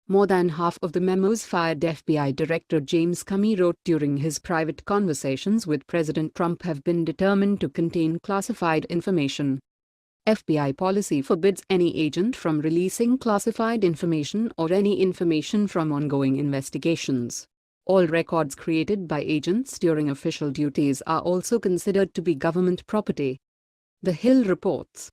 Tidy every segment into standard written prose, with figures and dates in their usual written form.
More than half of the memos fired FBI Director James Comey wrote during his private conversations with President Trump have been determined to contain classified information. FBI policy forbids any agent from releasing classified information or any information from ongoing investigations. All records created by agents during official duties are also considered to be government property. The Hill reports.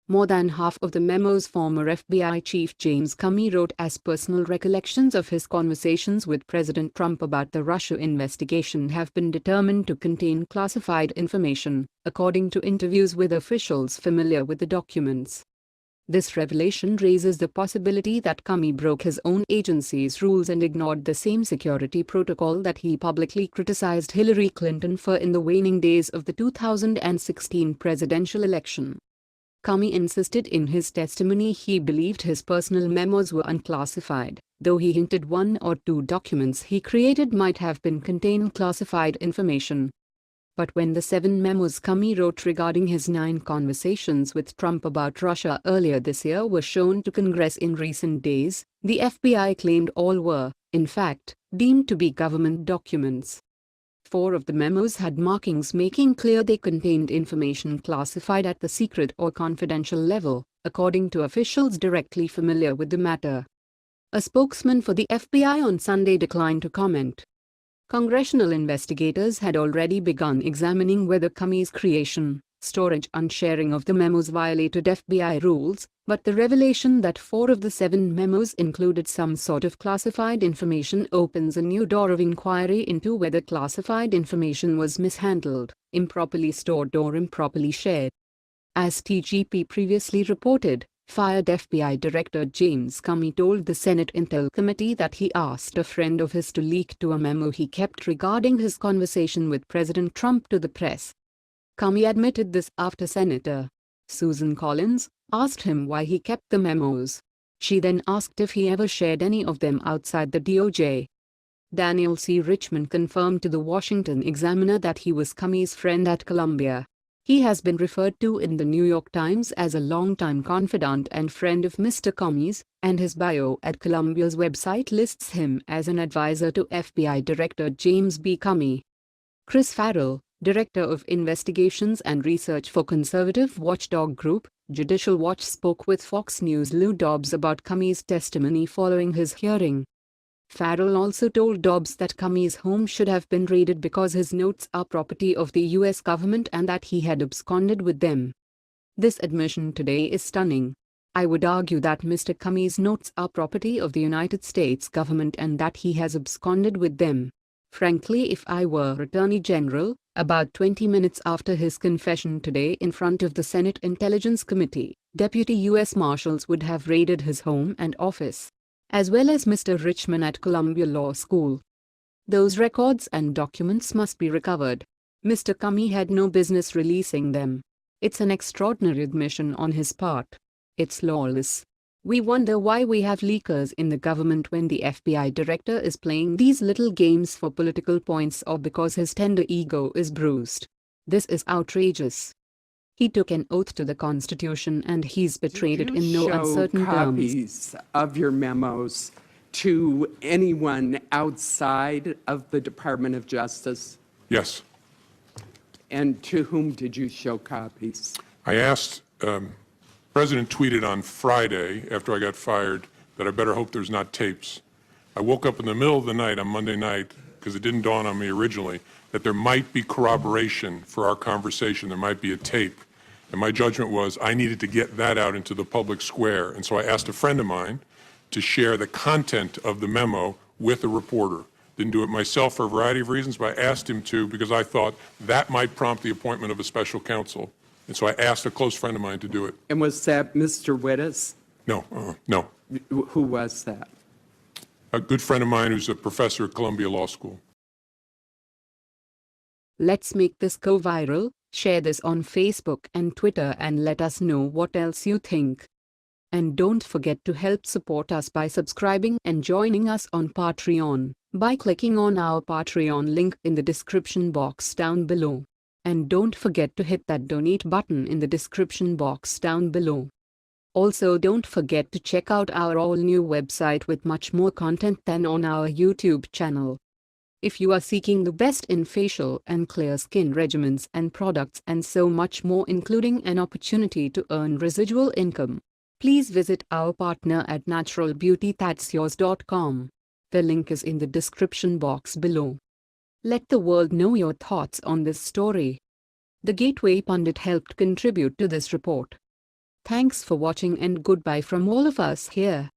More than half of the memos former FBI Chief James Comey wrote as personal recollections of his conversations with President Trump about the Russia investigation have been determined to contain classified information, according to interviews with officials familiar with the documents. This revelation raises the possibility that Comey broke his own agency's rules and ignored the same security protocol that he publicly criticized Hillary Clinton for in the waning days of the 2016 presidential election. Comey insisted in his testimony he believed his personal memos were unclassified, though he hinted one or two documents he created might have been contain classified information. But when the 7 memos Comey wrote regarding his 9 conversations with Trump about Russia earlier this year were shown to Congress in recent days, the FBI claimed all were, in fact, deemed to be government documents. 4 of the memos had markings making clear they contained information classified at the secret or confidential level, according to officials directly familiar with the matter. A spokesman for the FBI on Sunday declined to comment. Congressional investigators had already begun examining whether Comey's creation, storage and sharing of the memos violated FBI rules, but the revelation that 4 of the 7 memos included some sort of classified information opens a new door of inquiry into whether classified information was mishandled, improperly stored or improperly shared. As TGP previously reported, fired FBI Director James Comey told the Senate Intel Committee that he asked a friend of his to leak to a memo he kept regarding his conversation with President Trump to the press. Comey admitted this after Senator Susan Collins asked him why he kept the memos. She then asked if he ever shared any of them outside the DOJ. Daniel C. Richmond confirmed to the Washington Examiner that he was Comey's friend at Columbia. He has been referred to in the New York Times as a longtime confidant and friend of Mr. Comey's, and his bio at Columbia's website lists him as an advisor to FBI Director James B. Comey. Chris Farrell, Director of Investigations and Research for conservative watchdog group, Judicial Watch, spoke with Fox News' Lou Dobbs about Comey's testimony following his hearing. Farrell also told Dobbs that Comey's home should have been raided because his notes are property of the U.S. government and that he had absconded with them. This admission today is stunning. I would argue that Mr. Comey's notes are property of the United States government and that he has absconded with them. Frankly, if I were Attorney General, about 20 minutes after his confession today in front of the Senate Intelligence Committee, Deputy U.S. Marshals would have raided his home and office, as well as Mr. Richmond at Columbia Law School. Those records and documents must be recovered. Mr. Comey had no business releasing them. It's an extraordinary admission on his part. It's lawless. We wonder why we have leakers in the government when the FBI director is playing these little games for political points or because his tender ego is bruised. This is outrageous. He took an oath to the Constitution and he's betrayed it in no uncertain terms. Did you show copies of your memos to anyone outside of the Department of Justice? Yes. And to whom did you show copies? I asked, President tweeted on Friday after I got fired that I better hope there's not tapes. I woke up in the middle of the night on Monday night, because it didn't dawn on me originally, that there might be corroboration for our conversation, there might be a tape. And my judgment was I needed to get that out into the public square. And so I asked a friend of mine to share the content of the memo with a reporter. Didn't do it myself for a variety of reasons, but I asked him to because I thought that might prompt the appointment of a special counsel. And so I asked a close friend of mine to do it. And was that Mr. Wittes? No, no. Who was that? A good friend of mine who's a professor at Columbia Law School. Let's make this go viral. Share this on Facebook and Twitter and let us know what else you think. And don't forget to help support us by subscribing and joining us on Patreon by clicking on our Patreon link in the description box down below. And don't forget to hit that donate button in the description box down below. Also, don't forget to check out our all-new website with much more content than on our YouTube channel. If you are seeking the best in facial and clear skin regimens and products and so much more, including an opportunity to earn residual income, please visit our partner at naturalbeautythat'syours.com. The link is in the description box below. Let the world know your thoughts on this story. The Gateway Pundit helped contribute to this report. Thanks for watching and goodbye from all of us here.